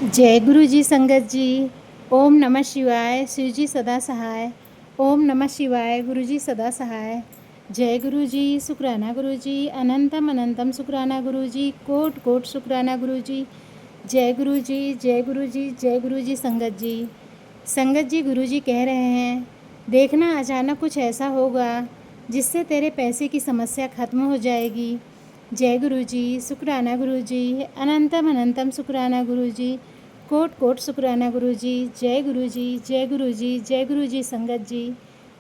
जय गुरु जी संगत जी। ओम नमः शिवाय। शिव जी सदा सहाय। ओम नमः शिवाय। गुरु जी सदा सहाय। जय गुरु जी। शुक्राना गुरु जी। अनंतम अनंतम शुक्राना गुरु जी। कोट कोट शुक्राना गुरु जी। जय गुरु जी। जय गुरु जी। जय गुरु जी संगत जी। संगत जी, गुरु जी कह रहे हैं, देखना अचानक कुछ ऐसा होगा जिससे तेरे पैसे की समस्या खत्म हो जाएगी। जय गुरु जी। शुक्राना गुरु जी। अनंतम अनंतम शुक्राना गुरु जी। कोट कोट शुक्राना गुरु जी। जय गुरु जी। जय गुरु जी। जय गुरु जी संगत जी।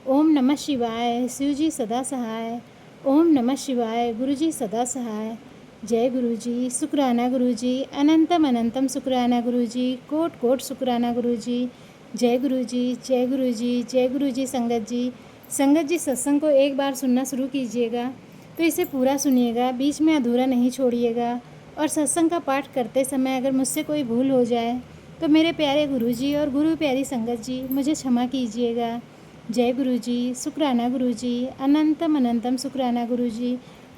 ओम नमः शिवाय। शिव जी सदा सहाय। ओम नमः शिवाय। गुरु जी सदा सहाय। जय गुरु जी। शुक्राना गुरु जी। अनंतम अनंतम शुक्राना गुरु जी। कोट कोट शुक्राना गुरु जी। जय गुरु जी। जय गुरु जी। जय गुरु जी संगत जी। संगत जी, सत्संग को एक बार सुनना शुरू कीजिएगा तो इसे पूरा सुनिएगा, बीच में अधूरा नहीं छोड़िएगा। और सत्संग का पाठ करते समय अगर मुझसे कोई भूल हो जाए तो मेरे प्यारे गुरु जी और गुरु प्यारी संगत जी मुझे क्षमा कीजिएगा। जय गुरु जी। शुक्राना गुरु जी। अनंतम अनंतम शुक्राना गुरु जी।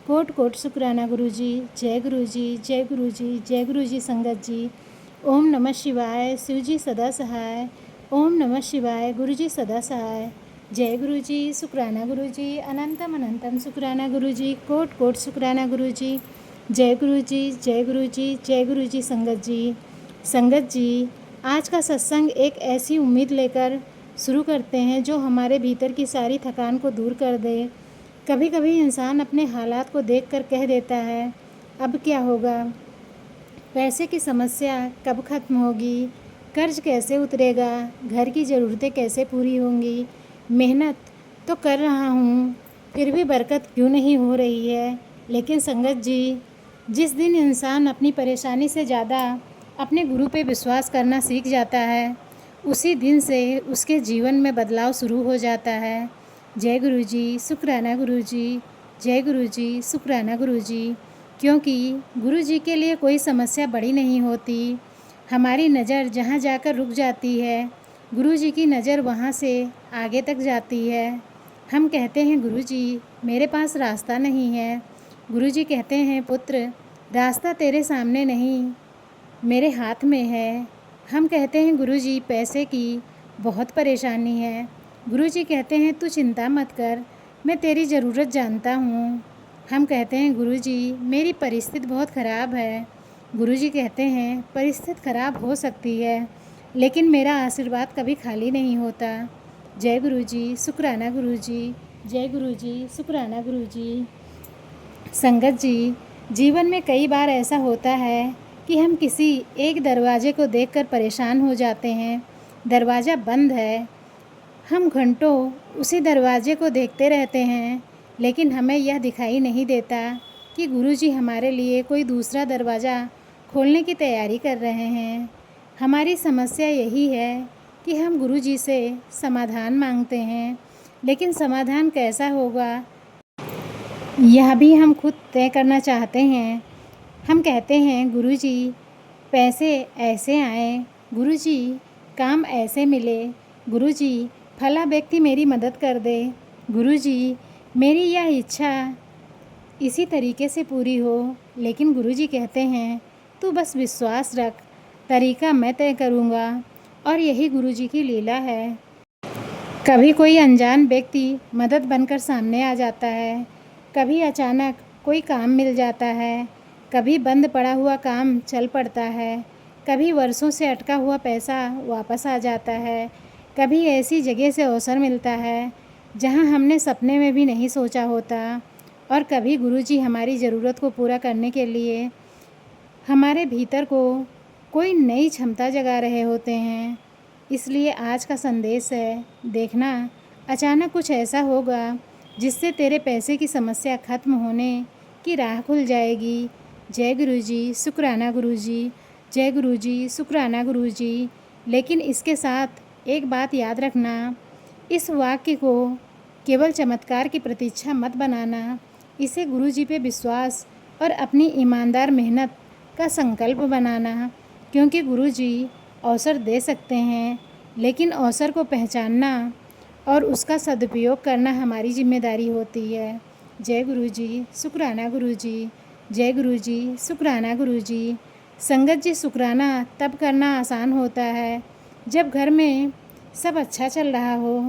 कोट कोट शुक्राना गुरु जी। जय गुरु जी। जय गुरु जी। जय गुरु जी संगत जी। ओम नमः शिवाय। शिव जी सदा सहाय। ओम नमः शिवाय। गुरु जी सदा सहाय। जय गुरु जी। शुक्राना गुरु जी। अनंतम अनंतम शुक्राना गुरु जी। कोट कोट शुक्राना गुरु जी। जय गुरु जी। जय गुरु जी। जय गुरु जी संगत जी। संगत जी, आज का सत्संग एक ऐसी उम्मीद लेकर शुरू करते हैं जो हमारे भीतर की सारी थकान को दूर कर दे। कभी कभी इंसान अपने हालात को देखकर कह देता है, अब क्या होगा, पैसे की समस्या कब खत्म होगी, कर्ज कैसे उतरेगा, घर की ज़रूरतें कैसे पूरी होंगी, मेहनत तो कर रहा हूँ फिर भी बरकत क्यों नहीं हो रही है। लेकिन संगत जी, जिस दिन इंसान अपनी परेशानी से ज़्यादा अपने गुरु पे विश्वास करना सीख जाता है, उसी दिन से उसके जीवन में बदलाव शुरू हो जाता है। जय गुरु जी। शुक्राना गुरु जी। जय गुरु जी। शुक्राना गुरु जी। क्योंकि गुरु जी के लिए कोई समस्या बड़ी नहीं होती। हमारी नज़र जहाँ जाकर रुक जाती है, गुरु जी की नज़र वहाँ से आगे तक जाती है। हम कहते हैं, गुरु जी मेरे पास रास्ता नहीं है। गुरु जी कहते हैं, पुत्र रास्ता तेरे सामने नहीं मेरे हाथ में है। हम कहते हैं, गुरु जी पैसे की बहुत परेशानी है। गुरु जी कहते हैं, तू चिंता मत कर, मैं तेरी ज़रूरत जानता हूँ। हम कहते हैं, गुरु जी मेरी परिस्थिति बहुत ख़राब है। गुरु जी कहते हैं, परिस्थिति ख़राब हो सकती है लेकिन मेरा आशीर्वाद कभी खाली नहीं होता। जय गुरु जी। शुक्राना गुरु जी। जय गुरु जी। शुक्राना गुरु जी। संगत जी, जीवन में कई बार ऐसा होता है कि हम किसी एक दरवाजे को देखकर परेशान हो जाते हैं। दरवाज़ा बंद है, हम घंटों उसी दरवाजे को देखते रहते हैं, लेकिन हमें यह दिखाई नहीं देता कि गुरुजी हमारे लिए कोई दूसरा दरवाज़ा खोलने की तैयारी कर रहे हैं। हमारी समस्या यही है कि हम गुरुजी से समाधान मांगते हैं, लेकिन समाधान कैसा होगा यह भी हम खुद तय करना चाहते हैं। हम कहते हैं, गुरुजी पैसे ऐसे आए, गुरुजी काम ऐसे मिले, गुरुजी फला व्यक्ति मेरी मदद कर दे, गुरुजी मेरी यह इच्छा इसी तरीके से पूरी हो। लेकिन गुरुजी कहते हैं, तू बस विश्वास रख, तरीका मैं तय करूँगा। और यही गुरुजी की लीला है। कभी कोई अनजान व्यक्ति मदद बनकर सामने आ जाता है, कभी अचानक कोई काम मिल जाता है, कभी बंद पड़ा हुआ काम चल पड़ता है, कभी वर्षों से अटका हुआ पैसा वापस आ जाता है, कभी ऐसी जगह से अवसर मिलता है जहां हमने सपने में भी नहीं सोचा होता, और कभी गुरुजी हमारी ज़रूरत को पूरा करने के लिए हमारे भीतर को कोई नई क्षमता जगा रहे होते हैं। इसलिए आज का संदेश है, देखना अचानक कुछ ऐसा होगा जिससे तेरे पैसे की समस्या खत्म होने की राह खुल जाएगी। जय गुरु जी। शुक्राना गुरु जी। जय गुरु जी। शुक्राना गुरु जी। लेकिन इसके साथ एक बात याद रखना, इस वाक्य को केवल चमत्कार की प्रतीक्षा मत बनाना, इसे गुरु जी पे विश्वास और अपनी ईमानदार मेहनत का संकल्प बनाना। क्योंकि गुरु जी अवसर दे सकते हैं, लेकिन अवसर को पहचानना और उसका सदुपयोग करना हमारी जिम्मेदारी होती है। जय गुरु जी। शुक्राना गुरु जी। जय गुरु जी। शुक्राना गुरु जी। संगत जी, शुक्राना तब करना आसान होता है जब घर में सब अच्छा चल रहा हो।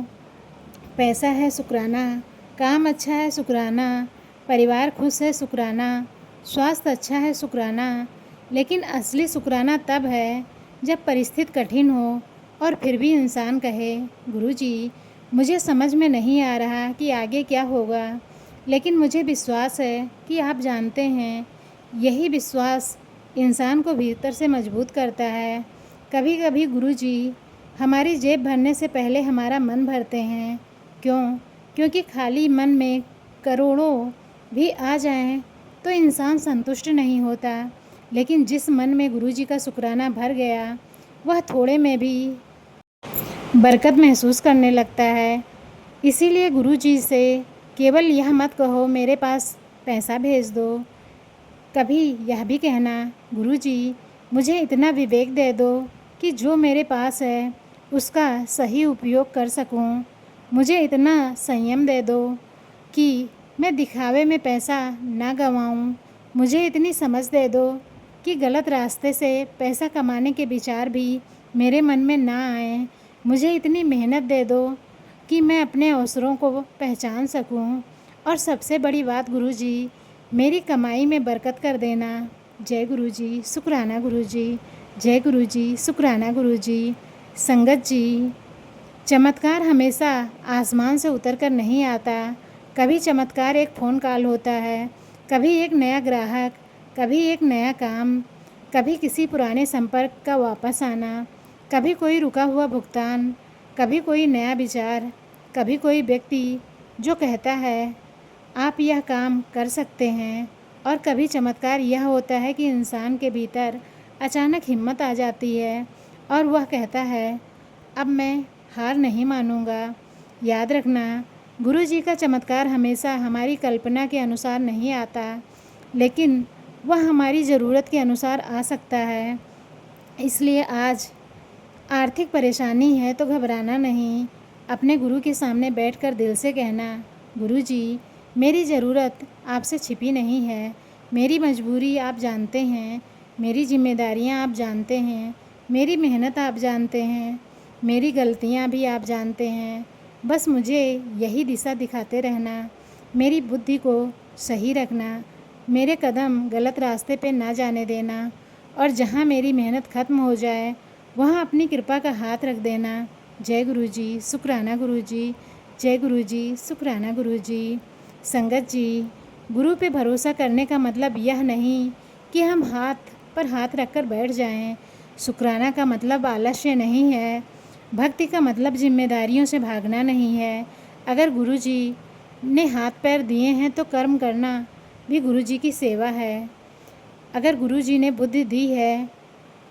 पैसा है शुक्राना, काम अच्छा है शुक्राना, परिवार खुश है शुक्राना, स्वास्थ्य अच्छा है शुक्राना। लेकिन असली शुक्राना तब है जब परिस्थिति कठिन हो और फिर भी इंसान कहे, गुरुजी मुझे समझ में नहीं आ रहा कि आगे क्या होगा, लेकिन मुझे विश्वास है कि आप जानते हैं। यही विश्वास इंसान को भीतर से मजबूत करता है। कभी कभी गुरुजी हमारी जेब भरने से पहले हमारा मन भरते हैं। क्यों? क्योंकि खाली मन में करोड़ों भी आ जाएं तो इंसान संतुष्ट नहीं होता, लेकिन जिस मन में गुरुजी का शुक्राना भर गया वह थोड़े में भी बरकत महसूस करने लगता है। इसीलिए गुरुजी से केवल यह मत कहो मेरे पास पैसा भेज दो, कभी यह भी कहना, गुरुजी मुझे इतना विवेक दे दो कि जो मेरे पास है उसका सही उपयोग कर सकूं। मुझे इतना संयम दे दो कि मैं दिखावे में पैसा ना गंवाऊं। मुझे इतनी समझ दे दो कि गलत रास्ते से पैसा कमाने के विचार भी मेरे मन में ना आए। मुझे इतनी मेहनत दे दो कि मैं अपने अवसरों को पहचान सकूं। और सबसे बड़ी बात गुरुजी, मेरी कमाई में बरकत कर देना। जय गुरुजी, शुक्राना गुरुजी। जय गुरुजी, शुक्राना गुरुजी। संगत जी, चमत्कार हमेशा आसमान से उतर कर नहीं आता। कभी चमत्कार एक फ़ोन कॉल होता है, कभी एक नया ग्राहक, कभी एक नया काम, कभी किसी पुराने संपर्क का वापस आना, कभी कोई रुका हुआ भुगतान, कभी कोई नया विचार, कभी कोई व्यक्ति जो कहता है आप यह काम कर सकते हैं। और कभी चमत्कार यह होता है कि इंसान के भीतर अचानक हिम्मत आ जाती है और वह कहता है अब मैं हार नहीं मानूंगा। याद रखना, गुरुजी का चमत्कार हमेशा हमारी कल्पना के अनुसार नहीं आता, लेकिन वह हमारी ज़रूरत के अनुसार आ सकता है। इसलिए आज आर्थिक परेशानी है तो घबराना नहीं। अपने गुरु के सामने बैठकर दिल से कहना, गुरुजी मेरी ज़रूरत आपसे छिपी नहीं है। मेरी मजबूरी आप जानते हैं, मेरी जिम्मेदारियां आप जानते हैं, मेरी मेहनत आप जानते हैं, मेरी गलतियां भी आप जानते हैं। बस मुझे यही दिशा दिखाते रहना, मेरी बुद्धि को सही रखना, मेरे कदम गलत रास्ते पे ना जाने देना, और जहाँ मेरी मेहनत ख़त्म हो जाए वहाँ अपनी कृपा का हाथ रख देना। जय गुरुजी, शुक्राना गुरुजी। जय गुरुजी, शुक्राना गुरुजी। संगत जी, गुरु पे भरोसा करने का मतलब यह नहीं कि हम हाथ पर हाथ रखकर बैठ जाएं। शुक्राना का मतलब आलस्य नहीं है। भक्ति का मतलब जिम्मेदारियों से भागना नहीं है। अगर गुरुजी ने हाथ पैर दिए हैं तो कर्म करना भी गुरुजी की सेवा है। अगर गुरुजी ने बुद्धि दी है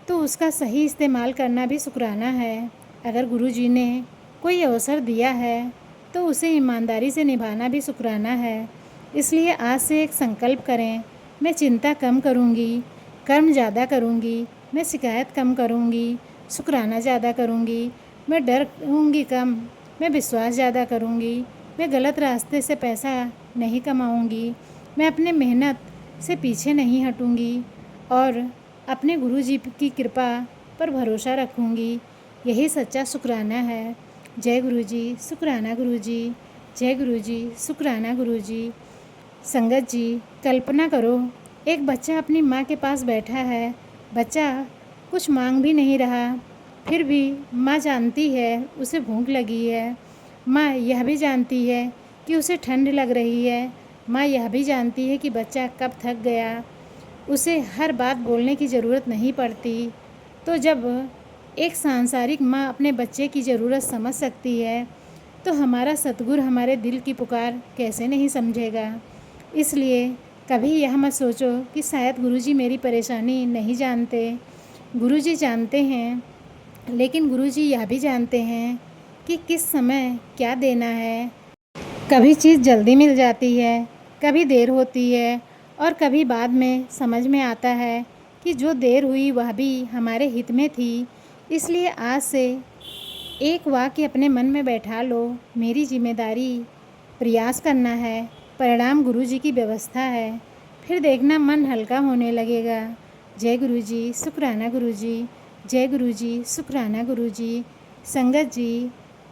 तो उसका सही इस्तेमाल करना भी शुक्राना है। अगर गुरुजी ने कोई अवसर दिया है तो उसे ईमानदारी से निभाना भी शुक्राना है। इसलिए आज से एक संकल्प करें, मैं चिंता कम करूंगी, कर्म ज़्यादा करूंगी, मैं शिकायत कम करूंगी, शुक्राना ज़्यादा करूंगी, मैं डरूंगी कम, मैं विश्वास ज़्यादा करूंगी, मैं गलत रास्ते से पैसा नहीं कमाऊंगी, मैं अपने मेहनत से पीछे नहीं हटूंगी और अपने गुरुजी की कृपा पर भरोसा रखूंगी। यही सच्चा शुक्राना है। जय गुरुजी, शुक्राना गुरुजी। जय गुरुजी, शुक्राना गुरुजी। संगत जी, कल्पना करो एक बच्चा अपनी माँ के पास बैठा है। बच्चा कुछ मांग भी नहीं रहा, फिर भी माँ जानती है उसे भूख लगी है। माँ यह भी जानती है कि उसे ठंड लग रही है। माँ यह भी जानती है कि बच्चा कब थक गया, उसे हर बात बोलने की ज़रूरत नहीं पड़ती। तो जब एक सांसारिक माँ अपने बच्चे की ज़रूरत समझ सकती है तो हमारा सतगुरु हमारे दिल की पुकार कैसे नहीं समझेगा। इसलिए कभी यह मत सोचो कि शायद गुरुजी मेरी परेशानी नहीं जानते। गुरुजी जानते हैं, लेकिन गुरुजी यह भी जानते हैं कि किस समय क्या देना है। कभी चीज़ जल्दी मिल जाती है, कभी देर होती है और कभी बाद में समझ में आता है कि जो देर हुई वह भी हमारे हित में थी। इसलिए आज से एक वाक्य अपने मन में बैठा लो, मेरी जिम्मेदारी प्रयास करना है, परिणाम गुरुजी की व्यवस्था है। फिर देखना मन हल्का होने लगेगा। जय गुरु जी, शुक्राना गुरु जी। जय गुरु जी, शुक्राना गुरु जी। संगत जी,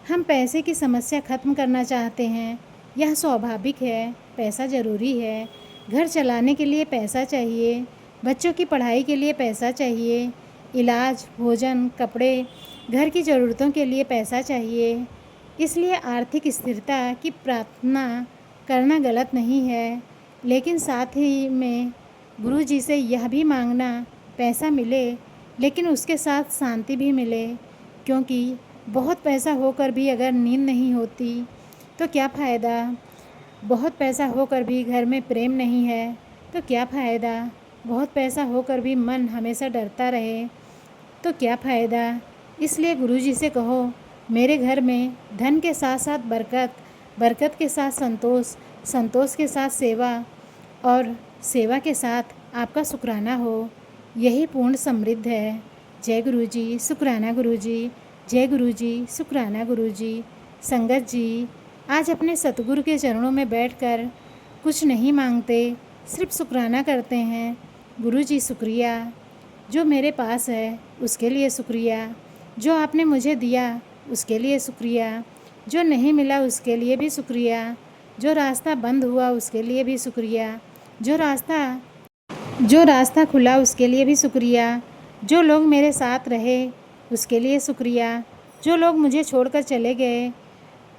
हम पैसे की समस्या ख़त्म करना चाहते हैं। यह स्वाभाविक है, पैसा ज़रूरी है। घर चलाने के लिए पैसा चाहिए, बच्चों की पढ़ाई के लिए पैसा चाहिए, इलाज, भोजन, कपड़े, घर की ज़रूरतों के लिए पैसा चाहिए। इसलिए आर्थिक स्थिरता की प्रार्थना करना गलत नहीं है, लेकिन साथ ही में गुरु जी से यह भी मांगना पैसा मिले लेकिन उसके साथ शांति भी मिले, क्योंकि बहुत पैसा होकर भी अगर नींद नहीं होती तो क्या फ़ायदा। बहुत पैसा होकर भी घर में प्रेम नहीं है तो क्या फ़ायदा। बहुत पैसा होकर भी मन हमेशा डरता रहे तो क्या फ़ायदा। इसलिए गुरुजी से कहो, मेरे घर में धन के साथ साथ बरकत, बरकत के साथ संतोष, संतोष के साथ सेवा और सेवा के साथ आपका शुक्राना हो। यही पूर्ण समृद्ध है। जय गुरु जी, शुक्राना गुरु जी। जय गुरु जी, शुक्राना गुरु जी। संगत जी, आज अपने सतगुरु के चरणों में बैठकर कुछ नहीं मांगते, सिर्फ शुक्राना करते हैं। गुरु जी शुक्रिया, जो मेरे पास है उसके लिए शुक्रिया, जो आपने मुझे दिया उसके लिए शुक्रिया, जो नहीं मिला उसके लिए भी शुक्रिया, जो रास्ता बंद हुआ उसके लिए भी शुक्रिया, जो रास्ता खुला उसके लिए भी शुक्रिया, जो लोग मेरे साथ रहे उसके लिए शुक्रिया, जो लोग मुझे छोड़कर चले गए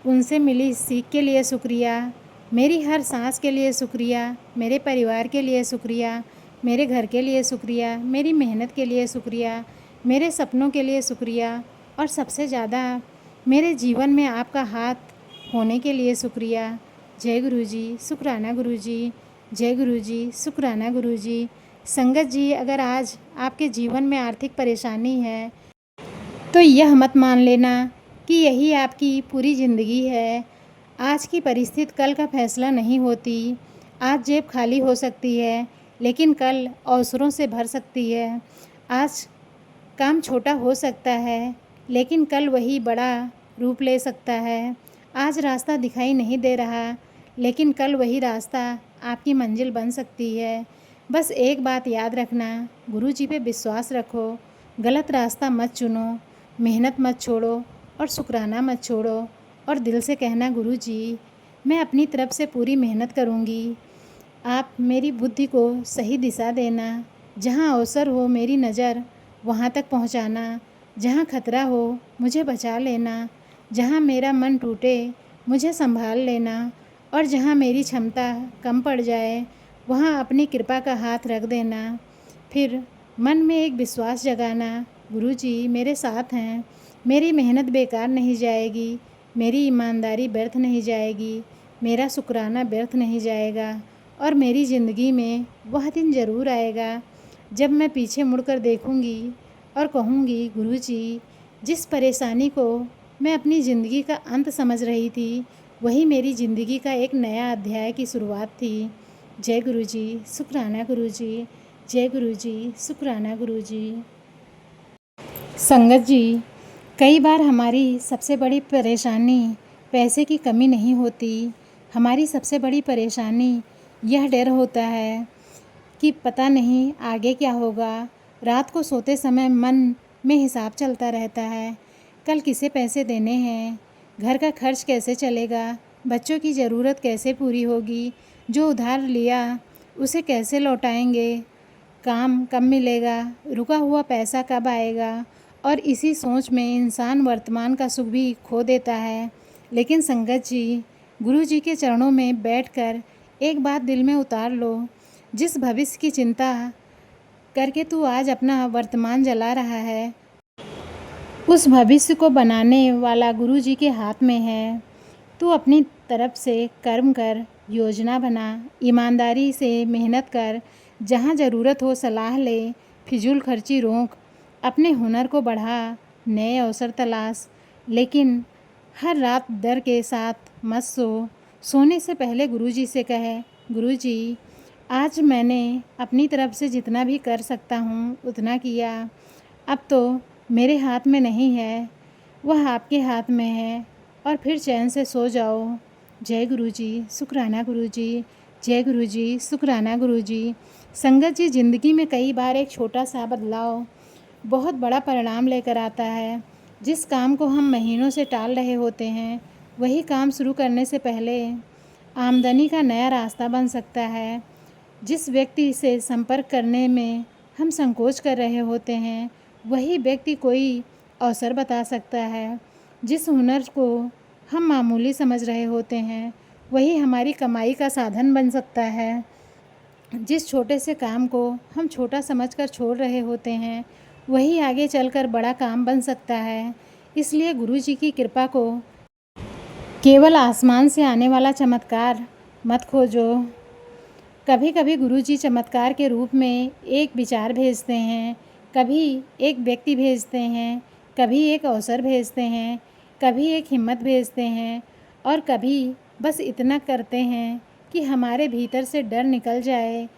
उनसे मिली सीख के लिए शुक्रिया, मेरी हर सांस के लिए शुक्रिया, मेरे परिवार के लिए शुक्रिया, मेरे घर के लिए शुक्रिया, मेरी मेहनत के लिए शुक्रिया, मेरे सपनों के लिए शुक्रिया और सबसे ज़्यादा मेरे जीवन में आपका हाथ होने के लिए शुक्रिया। जय गुरु जी, शुक्राना गुरु जी। जय गुरु जी, शुक्राना गुरु जी। संगत जी, अगर आज आपके जीवन में आर्थिक परेशानी है तो यह मत मान लेना कि यही आपकी पूरी ज़िंदगी है। आज की परिस्थिति कल का फैसला नहीं होती। आज जेब खाली हो सकती है लेकिन कल अवसरों से भर सकती है। आज काम छोटा हो सकता है लेकिन कल वही बड़ा रूप ले सकता है। आज रास्ता दिखाई नहीं दे रहा लेकिन कल वही रास्ता आपकी मंजिल बन सकती है। बस एक बात याद रखना, गुरु जी पे विश्वास रखो, गलत रास्ता मत चुनो, मेहनत मत छोड़ो और शुक्राना मत छोड़ो और दिल से कहना, गुरु जी मैं अपनी तरफ से पूरी मेहनत करूँगी। आप मेरी बुद्धि को सही दिशा देना, जहाँ अवसर हो मेरी नज़र वहाँ तक पहुँचाना, जहाँ खतरा हो मुझे बचा लेना, जहाँ मेरा मन टूटे मुझे संभाल लेना और जहाँ मेरी क्षमता कम पड़ जाए वहाँ अपनी कृपा का हाथ रख देना। फिर मन में एक विश्वास जगाना, गुरु जी मेरे साथ हैं, मेरी मेहनत बेकार नहीं जाएगी, मेरी ईमानदारी व्यर्थ नहीं जाएगी, मेरा शुक्राना व्यर्थ नहीं जाएगा और मेरी ज़िंदगी में वह दिन ज़रूर आएगा जब मैं पीछे मुड़कर देखूंगी और कहूंगी, गुरु जी जिस परेशानी को मैं अपनी ज़िंदगी का अंत समझ रही थी वही मेरी ज़िंदगी का एक नया अध्याय की शुरुआत थी। जय गुरु जी, शुक्राना गुरु जी। जय गुरु जी, शुक्राना गुरु जी। संगत जी, कई बार हमारी सबसे बड़ी परेशानी पैसे की कमी नहीं होती। हमारी सबसे बड़ी परेशानी यह डर होता है कि पता नहीं आगे क्या होगा। रात को सोते समय मन में हिसाब चलता रहता है, कल किसे पैसे देने हैं, घर का खर्च कैसे चलेगा, बच्चों की ज़रूरत कैसे पूरी होगी, जो उधार लिया उसे कैसे लौटाएंगे, काम कब मिलेगा, रुका हुआ पैसा कब आएगा। और इसी सोच में इंसान वर्तमान का सुख भी खो देता है। लेकिन संगत जी, गुरु जी के चरणों में बैठकर एक बात दिल में उतार लो, जिस भविष्य की चिंता करके तू आज अपना वर्तमान जला रहा है उस भविष्य को बनाने वाला गुरु जी के हाथ में है। तू अपनी तरफ से कर्म कर, योजना बना, ईमानदारी से मेहनत कर, जहाँ ज़रूरत हो सलाह ले, फिजूल खर्ची रोक, अपने हुनर को बढ़ा, नए अवसर तलाश, लेकिन हर रात डर के साथ मत सो। सोने से पहले गुरुजी से कहे, गुरुजी आज मैंने अपनी तरफ से जितना भी कर सकता हूँ उतना किया, अब तो मेरे हाथ में नहीं है, वह आपके हाथ में है, और फिर चैन से सो जाओ। जय गुरु जी, शुक्राना गुरु जी। जय गुरु जी, शुक्राना गुरु जी। संगत जी, ज़िंदगी में कई बार एक छोटा सा बदलाव बहुत बड़ा परिणाम लेकर आता है। जिस काम को हम महीनों से टाल रहे होते हैं, वही काम शुरू करने से पहले आमदनी का नया रास्ता बन सकता है। जिस व्यक्ति से संपर्क करने में हम संकोच कर रहे होते हैं, वही व्यक्ति कोई अवसर बता सकता है। जिस हुनर को हम मामूली समझ रहे होते हैं, वही हमारी कमाई का साधन बन सकता है। जिस छोटे से काम को हम छोटा समझकर छोड़ रहे होते हैं, वही आगे चलकर बड़ा काम बन सकता है। इसलिए गुरु जी की कृपा को केवल आसमान से आने वाला चमत्कार मत खोजो। कभी कभी गुरु जी चमत्कार के रूप में एक विचार भेजते हैं, कभी एक व्यक्ति भेजते हैं, कभी एक अवसर भेजते हैं, कभी एक हिम्मत भेजते हैं, और कभी बस इतना करते हैं कि हमारे भीतर से डर निकल जाए।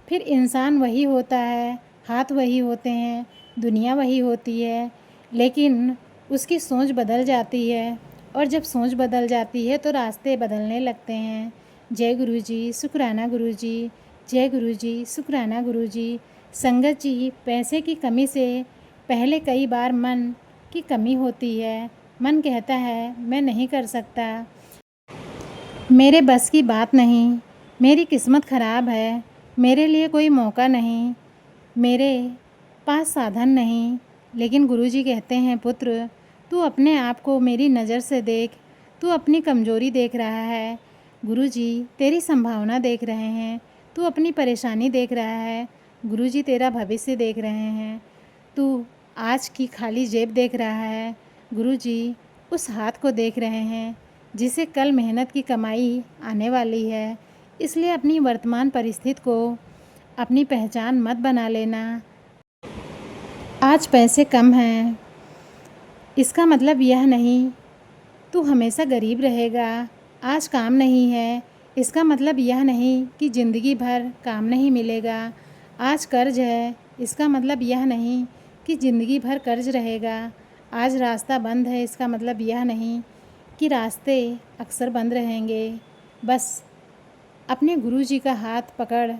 फिर इंसान वही होता है, हाथ वही होते हैं, दुनिया वही होती है, लेकिन उसकी सोच बदल जाती है, और जब सोच बदल जाती है तो रास्ते बदलने लगते हैं। जय गुरु जी, शुक्राना गुरु जी। जय गुरु जी, शुक्राना गुरु जी। संगत जी, पैसे की कमी से पहले कई बार मन की कमी होती है। मन कहता है मैं नहीं कर सकता, मेरे बस की बात नहीं, मेरी किस्मत ख़राब है, मेरे लिए कोई मौका नहीं, मेरे पास साधन नहीं। लेकिन गुरुजी कहते हैं, पुत्र तू अपने आप को मेरी नज़र से देख, तू अपनी कमज़ोरी देख रहा है, गुरुजी तेरी संभावना देख रहे हैं, तू अपनी परेशानी देख रहा है, गुरुजी तेरा भविष्य देख रहे हैं, तू आज की खाली जेब देख रहा है, गुरुजी उस हाथ को देख रहे हैं जिसे कल मेहनत की कमाई आने वाली है। इसलिए अपनी वर्तमान परिस्थिति को अपनी पहचान मत बना लेना। आज पैसे कम हैं, इसका मतलब यह नहीं तू हमेशा गरीब रहेगा। आज काम नहीं है, इसका मतलब यह नहीं कि ज़िंदगी भर काम नहीं मिलेगा। आज कर्ज है, इसका मतलब यह नहीं कि ज़िंदगी भर कर्ज रहेगा। आज रास्ता बंद है, इसका मतलब यह नहीं कि रास्ते अक्सर बंद रहेंगे। बस अपने गुरु जी का हाथ पकड़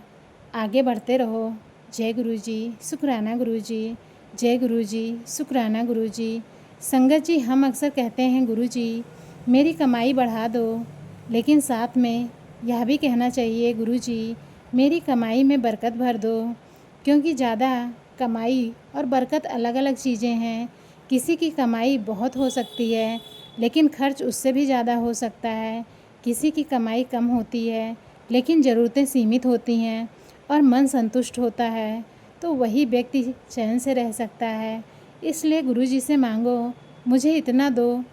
आगे बढ़ते रहो। जय गुरु जी, शुक्राना गुरु जी। जय गुरु जी, शुक्राना गुरु जी। संगत जी, हम अक्सर कहते हैं गुरु जी मेरी कमाई बढ़ा दो, लेकिन साथ में यह भी कहना चाहिए गुरु जी मेरी कमाई में बरकत भर दो, क्योंकि ज़्यादा कमाई और बरकत अलग अलग चीज़ें हैं। किसी की कमाई बहुत हो सकती है, लेकिन खर्च उससे भी ज़्यादा हो सकता है। किसी की कमाई कम होती है, लेकिन ज़रूरतें सीमित होती हैं और मन संतुष्ट होता है, तो वही व्यक्ति चैन से रह सकता है। इसलिए गुरु जी से मांगो, मुझे इतना दो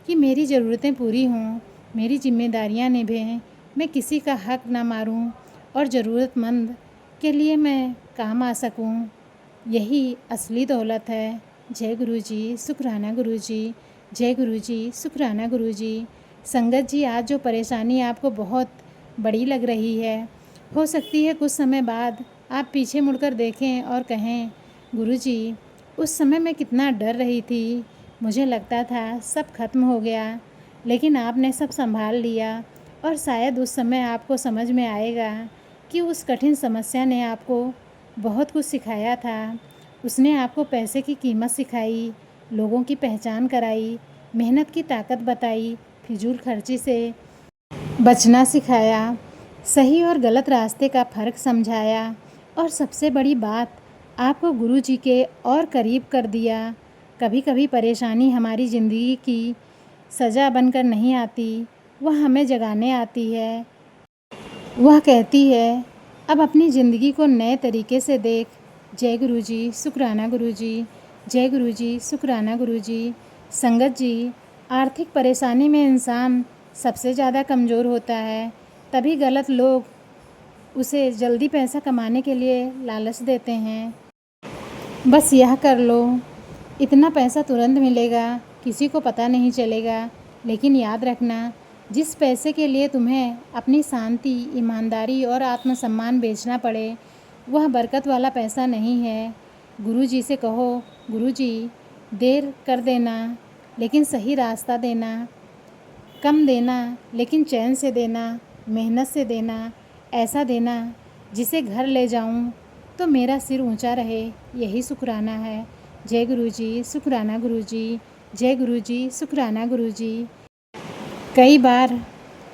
कि मेरी ज़रूरतें पूरी हों, मेरी जिम्मेदारियां निभें, मैं किसी का हक ना मारूं और ज़रूरतमंद के लिए मैं काम आ सकूं। यही असली दौलत है। जय गुरु जी, शुक्राना गुरु जी। जय गुरु जी, शुक्राना गुरु जी। संगत जी, आज जो परेशानी आपको बहुत बड़ी लग रही है, हो सकती है कुछ समय बाद आप पीछे मुड़कर देखें और कहें, गुरुजी उस समय मैं कितना डर रही थी, मुझे लगता था सब खत्म हो गया, लेकिन आपने सब संभाल लिया। और शायद उस समय आपको समझ में आएगा कि उस कठिन समस्या ने आपको बहुत कुछ सिखाया था। उसने आपको पैसे की कीमत सिखाई, लोगों की पहचान कराई, मेहनत की ताकत बताई, फिजूल खर्ची से बचना सिखाया, सही और गलत रास्ते का फ़र्क समझाया, और सबसे बड़ी बात आपको गुरु जी के और करीब कर दिया। कभी कभी परेशानी हमारी ज़िंदगी की सज़ा बनकर नहीं आती, वह हमें जगाने आती है। वह कहती है अब अपनी ज़िंदगी को नए तरीके से देख। जय गुरु जी, शुक्राना गुरु जी। जय गुरु जी, शुक्राना गुरु जी। संगत जी, आर्थिक परेशानी में इंसान सबसे ज़्यादा कमज़ोर होता है, तभी गलत लोग उसे जल्दी पैसा कमाने के लिए लालच देते हैं। बस यह कर लो, इतना पैसा तुरंत मिलेगा, किसी को पता नहीं चलेगा। लेकिन याद रखना, जिस पैसे के लिए तुम्हें अपनी शांति, ईमानदारी और आत्मसम्मान बेचना पड़े, वह बरकत वाला पैसा नहीं है। गुरु जी से कहो, गुरु जी देर कर देना लेकिन सही रास्ता देना, कम देना लेकिन चैन से देना, मेहनत से देना। ऐसा देना जिसे घर ले जाऊं तो मेरा सिर ऊंचा रहे, यही शुक्राना है। जय गुरु जी, शुक्राना गुरु जी। जय गुरु जी, शुक्राना गुरु जी। कई बार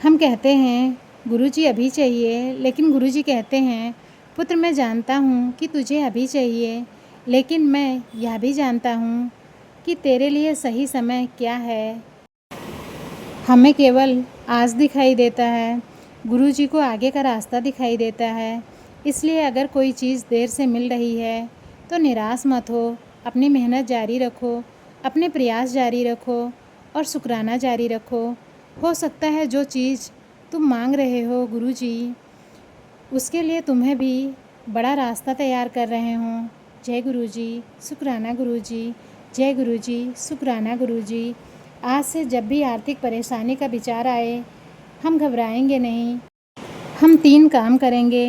हम कहते हैं गुरु जी अभी चाहिए, लेकिन गुरु जी कहते हैं पुत्र मैं जानता हूँ कि तुझे अभी चाहिए, लेकिन मैं यह भी जानता हूँ कि तेरे लिए सही समय क्या है। हमें केवल आज दिखाई देता है, गुरु जी को आगे का रास्ता दिखाई देता है। इसलिए अगर कोई चीज़ देर से मिल रही है तो निराश मत हो, अपनी मेहनत जारी रखो, अपने प्रयास जारी रखो और शुक्राना जारी रखो। हो सकता है जो चीज़ तुम मांग रहे हो गुरु जी, उसके लिए तुम्हें भी बड़ा रास्ता तैयार कर रहे हों। जय गुरु जी, शुक्राना गुरु जी। जय गुरु जी, शुक्राना गुरु जी। आज से जब भी आर्थिक परेशानी का विचार आए, हम घबराएंगे नहीं। हम 3 काम करेंगे।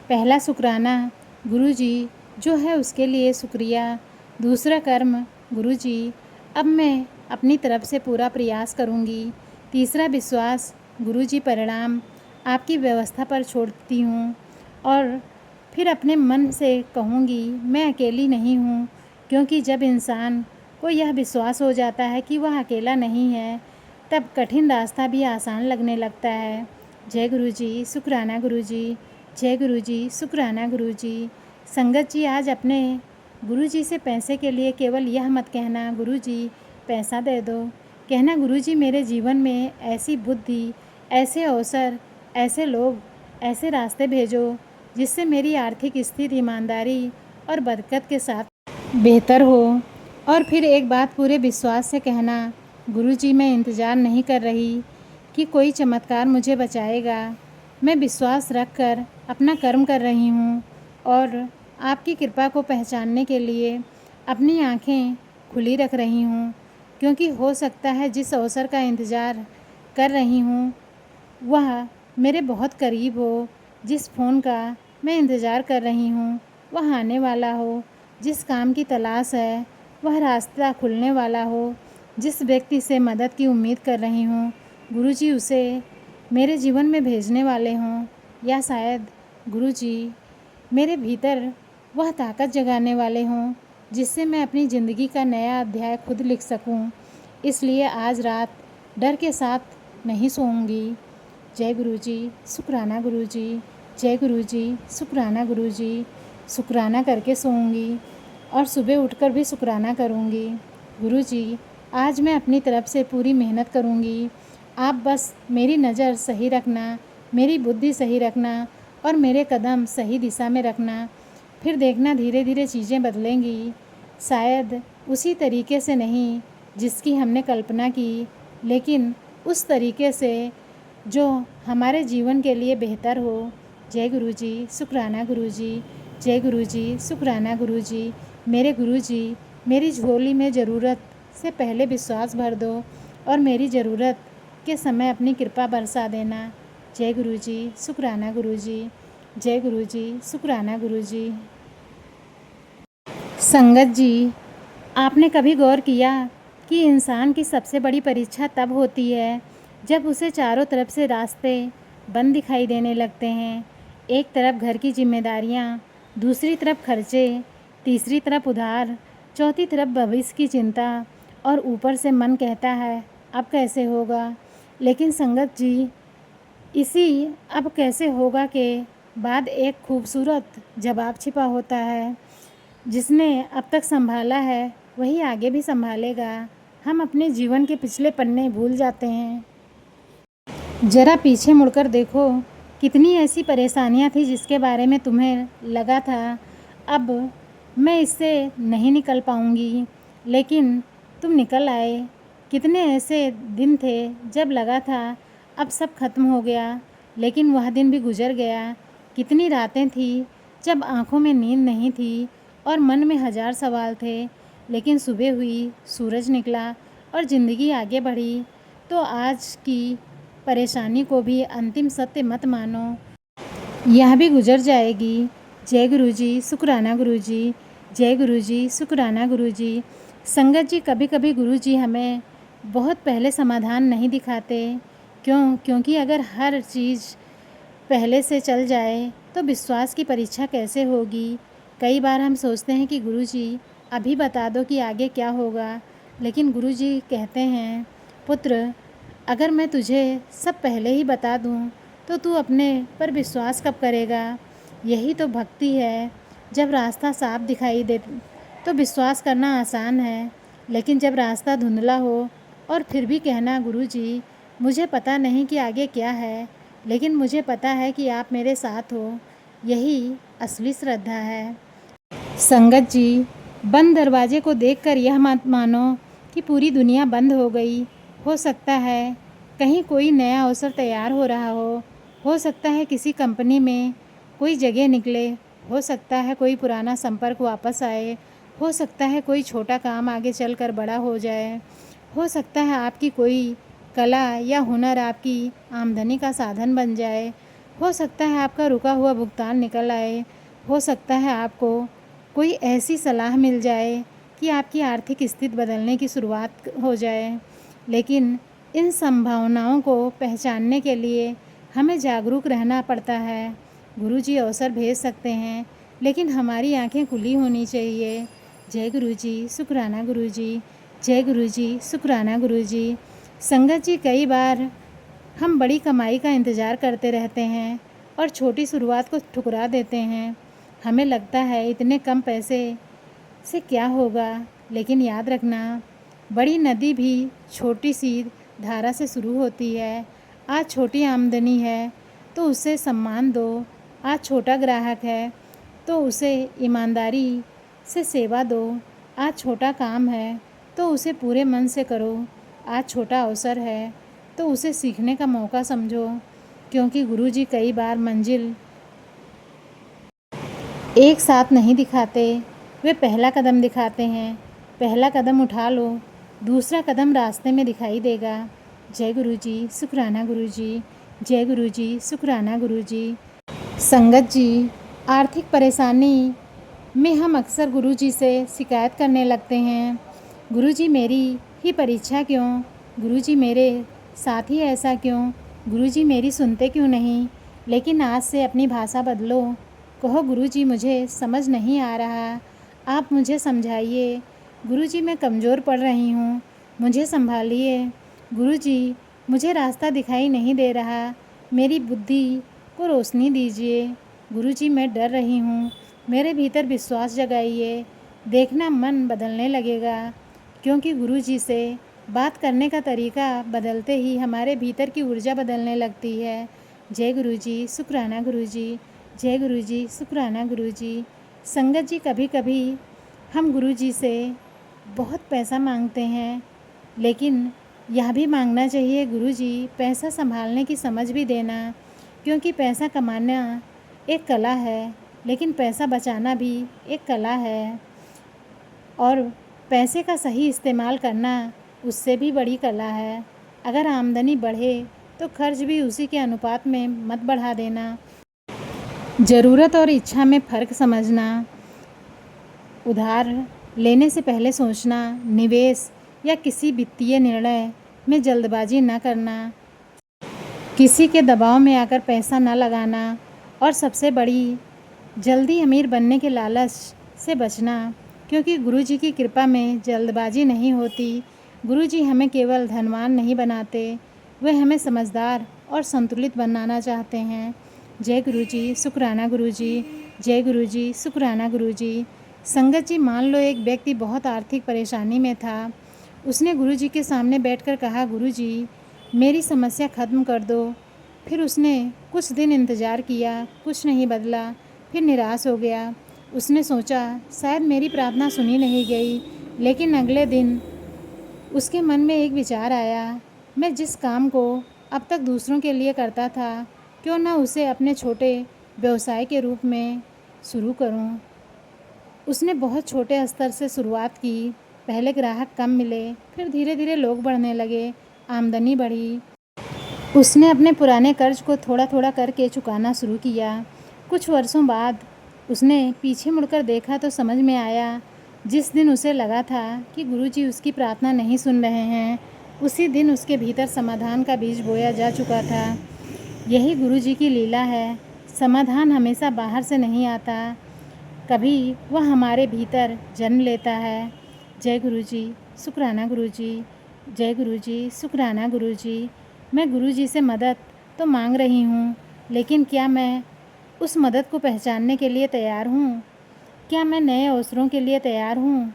पहला शुक्राना, गुरु जी जो है उसके लिए शुक्रिया। दूसरा कर्म, गुरु जी अब मैं अपनी तरफ से पूरा प्रयास करूंगी। तीसरा विश्वास, गुरु जी परिणाम आपकी व्यवस्था पर छोड़ती हूँ। और फिर अपने मन से कहूँगी मैं अकेली नहीं हूँ, क्योंकि जब इंसान को यह विश्वास हो जाता है कि वह अकेला नहीं है, तब कठिन रास्ता भी आसान लगने लगता है। जय गुरु जी, शुक्राना गुरु जी। जय गुरु जी, शुक्राना गुरु जी। संगत जी, आज अपने गुरु जी से पैसे के लिए केवल यह मत कहना गुरु जी पैसा दे दो। कहना गुरु जी मेरे जीवन में ऐसी बुद्धि, ऐसे अवसर, ऐसे लोग, ऐसे रास्ते भेजो जिससे मेरी आर्थिक स्थिति ईमानदारी और बरकत के साथ बेहतर हो। और फिर एक बात पूरे विश्वास से कहना, गुरु जी मैं इंतज़ार नहीं कर रही कि कोई चमत्कार मुझे बचाएगा। मैं विश्वास रख कर अपना कर्म कर रही हूँ और आपकी कृपा को पहचानने के लिए अपनी आँखें खुली रख रही हूँ, क्योंकि हो सकता है जिस अवसर का इंतज़ार कर रही हूँ वह मेरे बहुत करीब हो। जिस फ़ोन का मैं इंतज़ार कर रही हूँ वह आने वाला हो। जिस काम की तलाश है वह रास्ता खुलने वाला हो। जिस व्यक्ति से मदद की उम्मीद कर रही हूँ गुरु जी उसे मेरे जीवन में भेजने वाले हों, या शायद गुरु जी मेरे भीतर वह ताकत जगाने वाले हों जिससे मैं अपनी ज़िंदगी का नया अध्याय खुद लिख सकूं। इसलिए आज रात डर के साथ नहीं सोऊंगी। जय गुरु जी, शुक्राना गुरु जी। जय गुरु जी, शुक्राना गुरु जी। शुक्राना करके सोऊंगी और सुबह उठकर भी शुक्राना करूंगी। गुरु जी आज मैं अपनी तरफ से पूरी मेहनत करूंगी। आप बस मेरी नज़र सही रखना, मेरी बुद्धि सही रखना और मेरे कदम सही दिशा में रखना। फिर देखना धीरे धीरे चीज़ें बदलेंगी। शायद उसी तरीके से नहीं जिसकी हमने कल्पना की, लेकिन उस तरीके से जो हमारे जीवन के लिए बेहतर हो। जय गुरु जी, शुक्राना गुरु जी। जय गुरु जी, शुक्राना गुरु जी। मेरे गुरु जी मेरी झोली में ज़रूरत से पहले विश्वास भर दो और मेरी ज़रूरत के समय अपनी कृपा बरसा देना। जय गुरु जी, शुक्राना गुरु जी। जय गुरु जी, शुक्राना गुरु जी। संगत जी, आपने कभी गौर किया कि इंसान की सबसे बड़ी परीक्षा तब होती है जब उसे चारों तरफ से रास्ते बंद दिखाई देने लगते हैं। एक तरफ घर की जिम्मेदारियाँ, दूसरी तरफ खर्चे, तीसरी तरफ उधार, चौथी तरफ भविष्य की चिंता और ऊपर से मन कहता है अब कैसे होगा। लेकिन संगत जी, इसी अब कैसे होगा के बाद एक खूबसूरत जवाब छिपा होता है। जिसने अब तक संभाला है वही आगे भी संभालेगा। हम अपने जीवन के पिछले पन्ने भूल जाते हैं। ज़रा पीछे मुड़कर देखो, कितनी ऐसी परेशानियां थी जिसके बारे में तुम्हें लगा था अब मैं इससे नहीं निकल पाऊंगी, लेकिन तुम निकल आए। कितने ऐसे दिन थे जब लगा था अब सब खत्म हो गया, लेकिन वह दिन भी गुजर गया। कितनी रातें थी जब आंखों में नींद नहीं थी और मन में हज़ार सवाल थे, लेकिन सुबह हुई, सूरज निकला और ज़िंदगी आगे बढ़ी। तो आज की परेशानी को भी अंतिम सत्य मत मानो, यह भी गुजर जाएगी। जय गुरु जी, शुक्राना गुरु जी। जय गुरु जी, शुक्राना गुरु जी। संगत जी, कभी कभी गुरु जी हमें बहुत पहले समाधान नहीं दिखाते। क्योंकि अगर हर चीज़ पहले से चल जाए तो विश्वास की परीक्षा कैसे होगी। कई बार हम सोचते हैं कि गुरुजी अभी बता दो कि आगे क्या होगा, लेकिन गुरुजी कहते हैं, पुत्र, अगर मैं तुझे सब पहले ही बता दूं तो तू अपने पर विश्वास कब करेगा। यही तो भक्ति है। जब रास्ता साफ दिखाई दे तो विश्वास करना आसान है, लेकिन जब रास्ता धुंधला हो और फिर भी कहना, गुरुजी मुझे पता नहीं कि आगे क्या है, लेकिन मुझे पता है कि आप मेरे साथ हो, यही असली श्रद्धा है। संगत जी, बंद दरवाजे को देखकर यह मत मानो कि पूरी दुनिया बंद हो गई। हो सकता है कहीं कोई नया अवसर तैयार हो सकता है किसी कंपनी में कोई जगह निकले, हो सकता है कोई पुराना संपर्क वापस आए, हो सकता है कोई छोटा काम आगे चलकर बड़ा हो जाए, हो सकता है आपकी कोई कला या हुनर आपकी आमदनी का साधन बन जाए, हो सकता है आपका रुका हुआ भुगतान निकल आए, हो सकता है आपको कोई ऐसी सलाह मिल जाए कि आपकी आर्थिक स्थिति बदलने की शुरुआत हो जाए। लेकिन इन संभावनाओं को पहचानने के लिए हमें जागरूक रहना पड़ता है। गुरुजी अवसर भेज सकते हैं, लेकिन हमारी आंखें खुली होनी चाहिए। जय गुरुजी, शुक्राना गुरुजी। जय गुरुजी, शुक्राना गुरुजी। संगत जी, कई बार हम बड़ी कमाई का इंतज़ार करते रहते हैं और छोटी शुरुआत को ठुकरा देते हैं। हमें लगता है इतने कम पैसे से क्या होगा, लेकिन याद रखना, बड़ी नदी भी छोटी सी धारा से शुरू होती है। आज छोटी आमदनी है तो उसे सम्मान दो, आज छोटा ग्राहक है तो उसे ईमानदारी से सेवा दो, आज छोटा काम है तो उसे पूरे मन से करो, आज छोटा अवसर है तो उसे सीखने का मौका समझो, क्योंकि गुरुजी कई बार मंजिल एक साथ नहीं दिखाते, वे पहला कदम दिखाते हैं। पहला कदम उठा लो, दूसरा कदम रास्ते में दिखाई देगा। जय गुरुजी, शुक्राना गुरुजी। जय गुरुजी, शुक्राना गुरुजी। संगत जी, आर्थिक परेशानी में हम अक्सर गुरुजी से शिकायत करने लगते हैं। गुरुजी मेरी ही परीक्षा क्यों, गुरुजी मेरे साथ ही ऐसा क्यों, गुरुजी मेरी सुनते क्यों नहीं। लेकिन आज से अपनी भाषा बदलो, कहो, गुरुजी मुझे समझ नहीं आ रहा, आप मुझे समझाइए। गुरुजी मैं कमज़ोर पड़ रही हूँ, मुझे संभालिए। गुरुजी मुझे रास्ता दिखाई नहीं दे रहा, मेरी बुद्धि को रोशनी दीजिए। गुरुजी मैं डर रही हूँ, मेरे भीतर विश्वास जगाइए। देखना मन बदलने लगेगा, क्योंकि गुरुजी से बात करने का तरीका बदलते ही हमारे भीतर की ऊर्जा बदलने लगती है। जय गुरुजी, शुक्राना गुरुजी। जय गुरुजी, शुक्राना गुरुजी। संगत जी, कभी कभी हम गुरुजी से बहुत पैसा मांगते हैं, लेकिन यह भी मांगना चाहिए, गुरुजी पैसा संभालने की समझ भी देना, क्योंकि पैसा कमाना एक कला है, लेकिन पैसा बचाना भी एक कला है, और पैसे का सही इस्तेमाल करना उससे भी बड़ी कला है। अगर आमदनी बढ़े तो खर्च भी उसी के अनुपात में मत बढ़ा देना। ज़रूरत और इच्छा में फ़र्क समझना, उधार लेने से पहले सोचना, निवेश या किसी वित्तीय निर्णय में जल्दबाजी न करना, किसी के दबाव में आकर पैसा न लगाना, और सबसे बड़ी, जल्दी अमीर बनने के लालच से बचना, क्योंकि गुरुजी की कृपा में जल्दबाजी नहीं होती। गुरुजी हमें केवल धनवान नहीं बनाते, वे हमें समझदार और संतुलित बनाना चाहते हैं। जय गुरुजी, शुक्राना गुरुजी। जय गुरुजी, शुक्राना गुरुजी। संगत जी, मान लो एक व्यक्ति बहुत आर्थिक परेशानी में था। उसने गुरुजी के सामने बैठकर कहा, गुरुजी मेरी समस्या ख़त्म कर दो। फिर उसने कुछ दिन इंतज़ार किया, कुछ नहीं बदला, फिर निराश हो गया। उसने सोचा शायद मेरी प्रार्थना सुनी नहीं गई, लेकिन अगले दिन उसके मन में एक विचार आया, मैं जिस काम को अब तक दूसरों के लिए करता था, क्यों न उसे अपने छोटे व्यवसाय के रूप में शुरू करूं। उसने बहुत छोटे स्तर से शुरुआत की, पहले ग्राहक कम मिले, फिर धीरे धीरे लोग बढ़ने लगे, आमदनी बढ़ी। उसने अपने पुराने कर्ज को थोड़ा थोड़ा करके चुकाना शुरू किया। कुछ वर्षों बाद उसने पीछे मुड़कर देखा तो समझ में आया, जिस दिन उसे लगा था कि गुरुजी उसकी प्रार्थना नहीं सुन रहे हैं, उसी दिन उसके भीतर समाधान का बीज बोया जा चुका था। यही गुरु जी की लीला है। समाधान हमेशा बाहर से नहीं आता, कभी वह हमारे भीतर जन्म लेता है। जय गुरु जी, शुक्राना गुरु जी। जय गुरु जी, शुक्राना गुरु जी। मैं गुरु जी से मदद तो मांग रही हूँ, लेकिन क्या मैं उस मदद को पहचानने के लिए तैयार हूँ? क्या मैं नए अवसरों के लिए तैयार हूँ?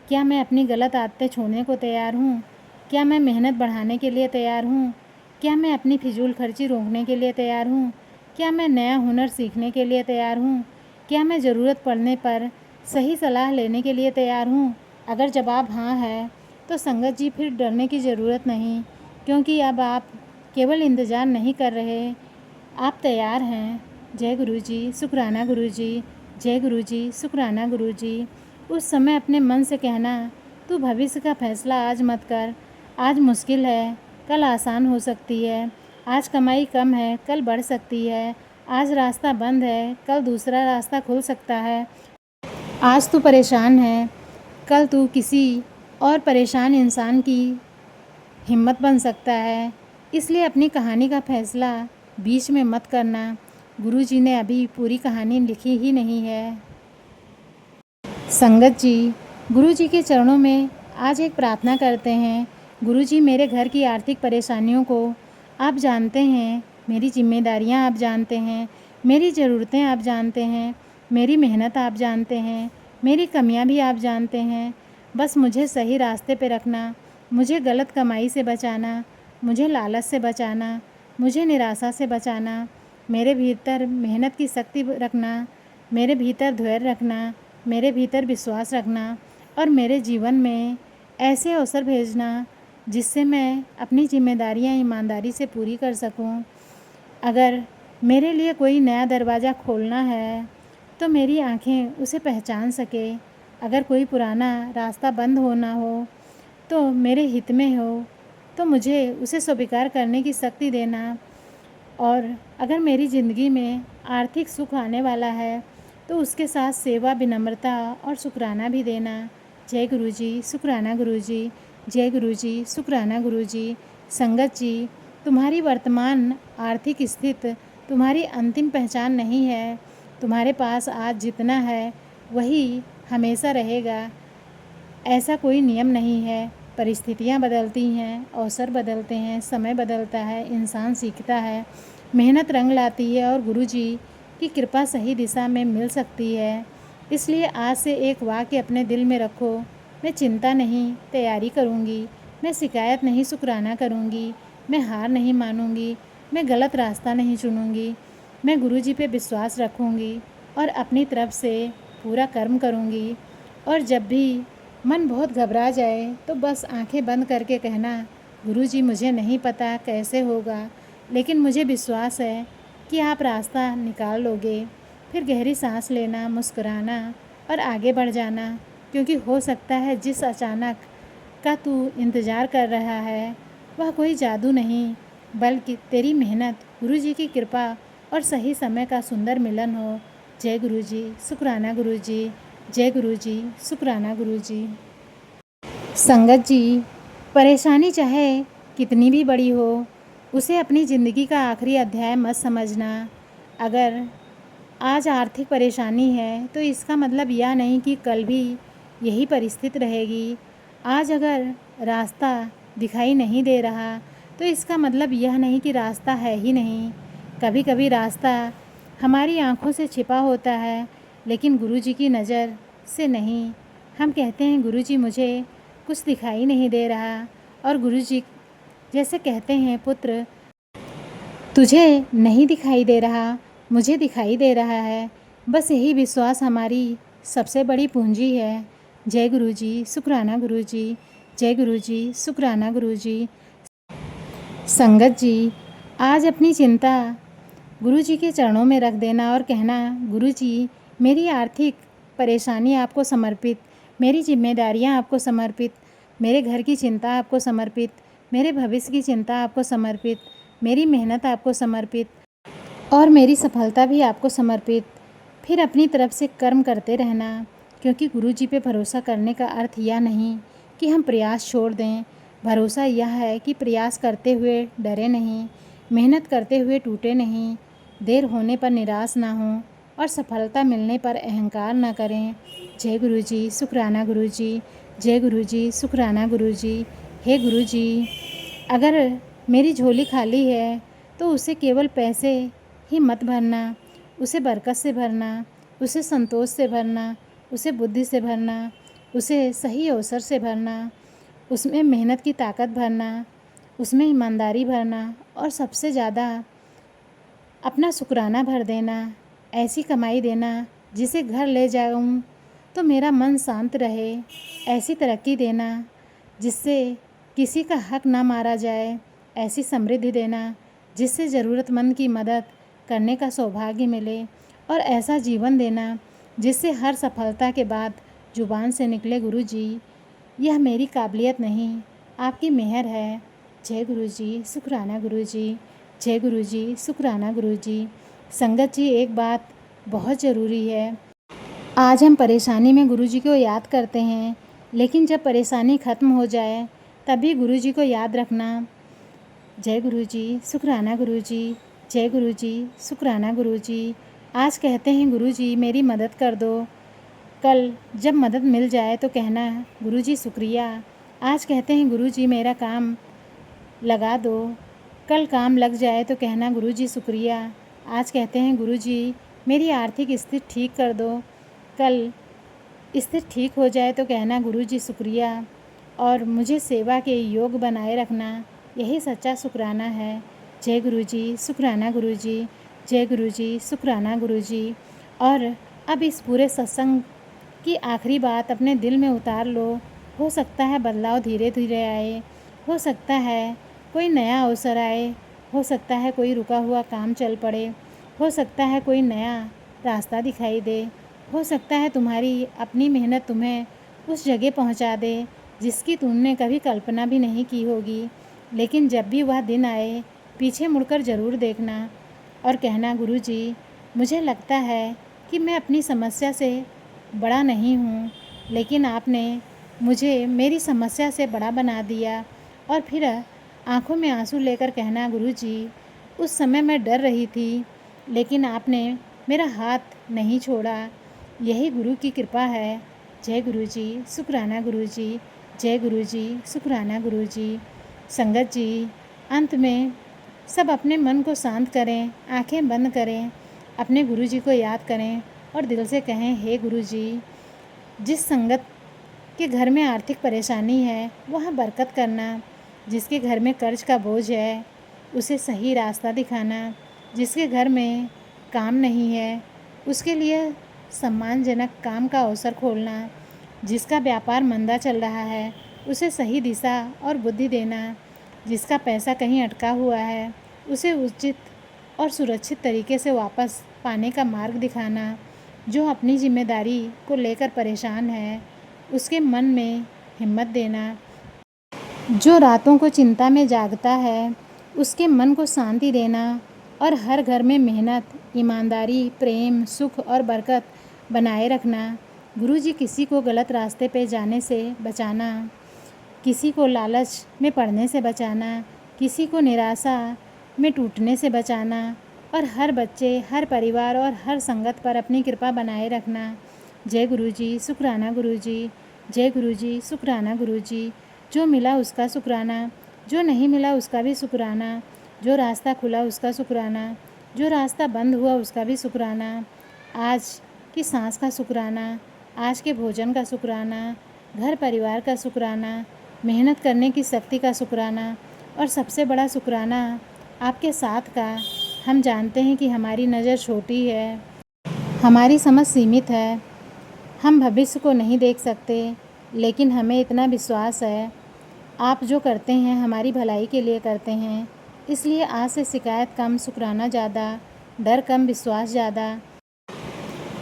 क्या मैं अपनी गलत आदतें छोड़ने को तैयार हूँ? क्या मैं मेहनत बढ़ाने के लिए तैयार हूँ? क्या मैं अपनी फिजूल खर्ची रोकने के लिए तैयार हूँ? क्या मैं नया हुनर सीखने के लिए तैयार हूँ? क्या मैं ज़रूरत पड़ने पर सही सलाह लेने के लिए तैयार हूँ? अगर जवाब हाँ है तो संगत जी फिर डरने की ज़रूरत नहीं, क्योंकि अब आप केवल इंतज़ार नहीं कर रहे, आप तैयार हैं। जय गुरु जी, शुक्राना गुरु जी। जय गुरु जी, शुक्राना गुरु जी। उस समय अपने मन से कहना, तू भविष्य का फैसला आज मत कर। आज मुश्किल है, कल आसान हो सकती है। आज कमाई कम है, कल बढ़ सकती है। आज रास्ता बंद है, कल दूसरा रास्ता खुल सकता है। आज तू परेशान है, कल तू किसी और परेशान इंसान की हिम्मत बन सकता है। इसलिए अपनी कहानी का फैसला बीच में मत करना। गुरु जी ने अभी पूरी कहानी लिखी ही नहीं है। संगत जी, गुरु जी के चरणों में आज एक प्रार्थना करते हैं। गुरु जी, मेरे घर की आर्थिक परेशानियों को आप जानते हैं, मेरी जिम्मेदारियां आप जानते हैं, मेरी ज़रूरतें आप जानते हैं, मेरी मेहनत आप जानते हैं, मेरी कमियां भी आप जानते हैं। बस मुझे सही रास्ते पे रखना, मुझे गलत कमाई से बचाना, मुझे लालच से बचाना, मुझे निराशा से बचाना, मेरे भीतर मेहनत की शक्ति रखना, मेरे भीतर धैर्य रखना, मेरे भीतर विश्वास रखना और मेरे जीवन में ऐसे अवसर भेजना जिससे मैं अपनी जिम्मेदारियां ईमानदारी से पूरी कर सकूं। अगर मेरे लिए कोई नया दरवाज़ा खोलना है तो मेरी आंखें उसे पहचान सके। अगर कोई पुराना रास्ता बंद होना हो तो मेरे हित में हो तो मुझे उसे स्वीकार करने की शक्ति देना। और अगर मेरी ज़िंदगी में आर्थिक सुख आने वाला है तो उसके साथ सेवा, विनम्रता और शुक्राना भी देना। जय गुरु जी, शुक्राना गुरु जी। जय गुरु जी, शुक्राना गुरु जी। संगत जी, तुम्हारी वर्तमान आर्थिक स्थिति तुम्हारी अंतिम पहचान नहीं है। तुम्हारे पास आज जितना है वही हमेशा रहेगा, ऐसा कोई नियम नहीं है। परिस्थितियाँ बदलती हैं, अवसर बदलते हैं, समय बदलता है, इंसान सीखता है, मेहनत रंग लाती है और गुरु जी की कृपा सही दिशा में मिल सकती है। इसलिए आज से एक वाक्य अपने दिल में रखो, मैं चिंता नहीं, तैयारी करूँगी। मैं शिकायत नहीं, शुक्राना करूँगी। मैं हार नहीं मानूँगी, मैं गलत रास्ता नहीं चुनूँगी। मैं गुरु जी पे विश्वास रखूँगी और अपनी तरफ से पूरा कर्म करूँगी। और जब भी मन बहुत घबरा जाए तो बस आंखें बंद करके कहना, गुरुजी मुझे नहीं पता कैसे होगा, लेकिन मुझे विश्वास है कि आप रास्ता निकाल लोगे। फिर गहरी सांस लेना, मुस्कुराना और आगे बढ़ जाना, क्योंकि हो सकता है जिस अचानक का तू इंतज़ार कर रहा है वह कोई जादू नहीं, बल्कि तेरी मेहनत, गुरुजी की कृपा और सही समय का सुंदर मिलन हो। जय गुरुजी, शुक्राना गुरुजी। जय गुरुजी, शुक्राना गुरुजी। संगत जी, परेशानी चाहे कितनी भी बड़ी हो, उसे अपनी ज़िंदगी का आखिरी अध्याय मत समझना। अगर आज आर्थिक परेशानी है तो इसका मतलब यह नहीं कि कल भी यही परिस्थिति रहेगी। आज अगर रास्ता दिखाई नहीं दे रहा तो इसका मतलब यह नहीं कि रास्ता है ही नहीं। कभी कभी रास्ता हमारी आँखों से छिपा होता है, लेकिन गुरुजी की नज़र से नहीं। हम कहते हैं, गुरुजी मुझे कुछ दिखाई नहीं दे रहा, और गुरुजी जैसे कहते हैं, पुत्र तुझे नहीं दिखाई दे रहा, मुझे दिखाई दे रहा है। बस यही विश्वास हमारी सबसे बड़ी पूंजी है। जय गुरुजी, शुक्राना गुरुजी। जय गुरुजी, शुक्राना गुरुजी। संगत जी, आज अपनी चिंता गुरुजी के चरणों में रख देना और कहना, गुरुजी मेरी आर्थिक परेशानी आपको समर्पित, मेरी जिम्मेदारियां आपको समर्पित, मेरे घर की चिंता आपको समर्पित, मेरे भविष्य की चिंता आपको समर्पित, मेरी मेहनत आपको समर्पित और मेरी सफलता भी आपको समर्पित। फिर अपनी तरफ से कर्म करते रहना, क्योंकि गुरुजी पे भरोसा करने का अर्थ यह नहीं कि हम प्रयास छोड़ दें। भरोसा यह है कि प्रयास करते हुए डरे नहीं, मेहनत करते हुए टूटे नहीं, देर होने पर निराश ना हों और सफलता मिलने पर अहंकार ना करें। जय गुरु जी, शुक्राना गुरु जी। जय गुरु जी, शुक्राना गुरु जी। हे गुरु जी, अगर मेरी झोली खाली है तो उसे केवल पैसे ही मत भरना, उसे बरकत से भरना, उसे संतोष से भरना, उसे बुद्धि से भरना, उसे सही अवसर से भरना, उसमें मेहनत की ताकत भरना, उसमें ईमानदारी भरना और सबसे ज़्यादा अपना शुक्राना भर देना। ऐसी कमाई देना जिसे घर ले जाऊं तो मेरा मन शांत रहे। ऐसी तरक्की देना जिससे किसी का हक ना मारा जाए। ऐसी समृद्धि देना जिससे ज़रूरतमंद की मदद करने का सौभाग्य मिले। और ऐसा जीवन देना जिससे हर सफलता के बाद जुबान से निकले, गुरु जी, यह मेरी काबिलियत नहीं, आपकी मेहर है। जय गुरु जी, शुक्राना गुरु जी। जय गुरु जी, शुक्राना गुरु जी। संगत जी, एक बात बहुत ज़रूरी है। आज हम परेशानी में गुरु जी को याद करते हैं, लेकिन जब परेशानी ख़त्म हो जाए तभी गुरु जी को याद रखना। जय गुरु जी, शुक्राना गुरु जी। जय गुरु जी, शुक्राना गुरु जी। आज कहते हैं गुरु जी मेरी मदद कर दो, कल जब मदद मिल जाए तो कहना गुरु जी शुक्रिया। आज कहते हैं गुरु जी मेरा काम लगा दो, कल काम लग जाए तो कहना गुरु जी शुक्रिया। आज कहते हैं गुरु जी मेरी आर्थिक स्थिति ठीक कर दो, कल स्थिति ठीक हो जाए तो कहना गुरु जी शुक्रिया। और मुझे सेवा के योग बनाए रखना, यही सच्चा शुक्राना है। जय गुरु जी, शुक्राना गुरु जी। जय गुरु जी, शुक्राना गुरु जी। और अब इस पूरे सत्संग की आखिरी बात अपने दिल में उतार लो। हो सकता है बदलाव धीरे धीरे आए, हो सकता है कोई नया अवसर आए, हो सकता है कोई रुका हुआ काम चल पड़े, हो सकता है कोई नया रास्ता दिखाई दे, हो सकता है तुम्हारी अपनी मेहनत तुम्हें उस जगह पहुंचा दे जिसकी तुमने कभी कल्पना भी नहीं की होगी। लेकिन जब भी वह दिन आए, पीछे मुड़कर ज़रूर देखना और कहना गुरु जी, मुझे लगता है कि मैं अपनी समस्या से बड़ा नहीं हूँ, लेकिन आपने मुझे मेरी समस्या से बड़ा बना दिया। और फिर आंखों में आंसू लेकर कहना गुरु जी, उस समय मैं डर रही थी, लेकिन आपने मेरा हाथ नहीं छोड़ा, यही गुरु की कृपा है। जय गुरु जी, शुक्राना गुरु जी। जय गुरु जी, शुक्राना गुरु जी। संगत जी, अंत में सब अपने मन को शांत करें, आंखें बंद करें, अपने गुरु जी को याद करें और दिल से कहें, हे गुरु जी, जिस संगत के घर में आर्थिक परेशानी है वहाँ बरकत करना, जिसके घर में कर्ज का बोझ है उसे सही रास्ता दिखाना, जिसके घर में काम नहीं है उसके लिए सम्मानजनक काम का अवसर खोलना, जिसका व्यापार मंदा चल रहा है उसे सही दिशा और बुद्धि देना, जिसका पैसा कहीं अटका हुआ है उसे उचित और सुरक्षित तरीके से वापस पाने का मार्ग दिखाना, जो अपनी जिम्मेदारी को लेकर परेशान है उसके मन में हिम्मत देना, जो रातों को चिंता में जागता है उसके मन को शांति देना और हर घर में मेहनत, ईमानदारी, प्रेम, सुख और बरकत बनाए रखना। गुरु जी किसी को गलत रास्ते पे जाने से बचाना, किसी को लालच में पड़ने से बचाना, किसी को निराशा में टूटने से बचाना और हर बच्चे, हर परिवार और हर संगत पर अपनी कृपा बनाए रखना। जय गुरु जी, शुक्राना गुरु जी। जय गुरु जी, शुक्राना गुरु जी। जो मिला उसका शुक्राना, जो नहीं मिला उसका भी शुक्राना, जो रास्ता खुला उसका शुक्राना, जो रास्ता बंद हुआ उसका भी शुक्राना, आज की सांस का शुक्राना, आज के भोजन का शुक्राना, घर परिवार का शुक्राना, मेहनत करने की शक्ति का शुक्राना और सबसे बड़ा शुक्राना आपके साथ का। हम जानते हैं कि हमारी नज़र छोटी है, हमारी समझ सीमित है, हम भविष्य को नहीं देख सकते, लेकिन हमें इतना विश्वास है आप जो करते हैं हमारी भलाई के लिए करते हैं। इसलिए आज से शिकायत कम, शुक्राना ज़्यादा, डर कम, विश्वास ज़्यादा,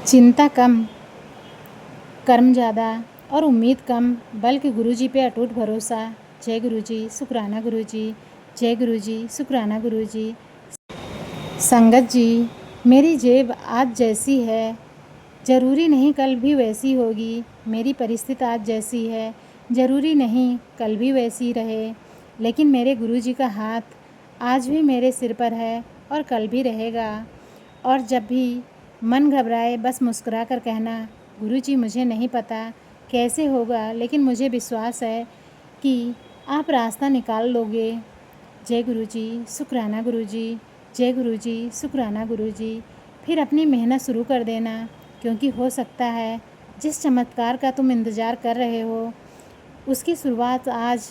चिंता कम, कर्म ज़्यादा और उम्मीद कम, बल्कि गुरु जी पे अटूट भरोसा। जय गुरु जी, शुक्राना गुरु जी। जय गुरु जी, शुक्राना गुरु जी। संगत जी, मेरी जेब आज जैसी है ज़रूरी नहीं कल भी वैसी होगी, मेरी परिस्थिति आज जैसी है ज़रूरी नहीं कल भी वैसी रहे, लेकिन मेरे गुरु जी का हाथ आज भी मेरे सिर पर है और कल भी रहेगा। और जब भी मन घबराए बस मुस्कुरा कर कहना, गुरुजी मुझे नहीं पता कैसे होगा, लेकिन मुझे विश्वास है कि आप रास्ता निकाल लोगे। जय गुरुजी, शुक्राना गुरुजी। जय गुरुजी, शुक्राना गुरुजी। फिर अपनी मेहनत शुरू कर देना, क्योंकि हो सकता है जिस चमत्कार का तुम इंतज़ार कर रहे हो उसकी शुरुआत आज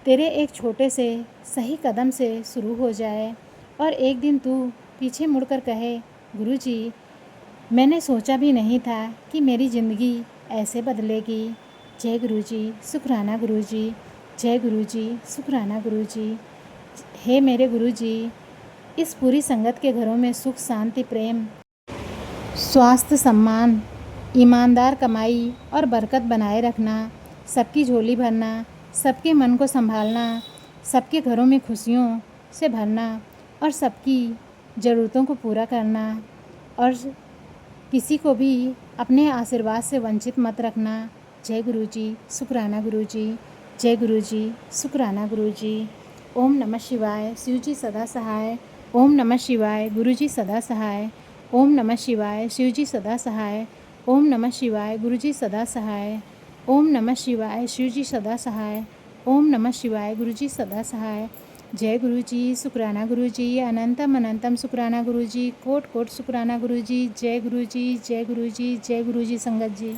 तेरे एक छोटे से सही कदम से शुरू हो जाए और एक दिन तू पीछे मुड़कर कहे, गुरुजी मैंने सोचा भी नहीं था कि मेरी ज़िंदगी ऐसे बदलेगी। जय गुरुजी, शुक्राना गुरुजी। जय गुरुजी, शुक्राना गुरुजी। हे मेरे गुरुजी, इस पूरी संगत के घरों में सुख, शांति, प्रेम, स्वास्थ्य, सम्मान, ईमानदार कमाई और बरकत बनाए रखना, सबकी झोली भरना, सबके मन को संभालना, सबके घरों में खुशियों से भरना और सबकी ज़रूरतों को पूरा करना और किसी को भी अपने आशीर्वाद से वंचित मत रखना। जय गुरुजी, शुक्राना गुरुजी। जय गुरुजी, शुक्राना गुरुजी। ओम नमः शिवाय, शिव जी सदा सहाय। ओम नमः शिवाय, गुरुजी सदा सहाय। ओम नमः शिवाय, शिव जी सदा सहाय। ओम नमः शिवाय, गुरुजी सदा सहाय। ओम नमः शिवाय, शिव जी सदा सहाय। ओम नमः शिवाय, गुरुजी सदा सहाय। जय गुरुजी, शुक्राना गुरुजी। अनंतम अनंतम शुक्राना गुरुजी। कोट कोट शुक्राना गुरुजी। जय गुरुजी, जय गुरुजी, जय गुरुजी संगत जी।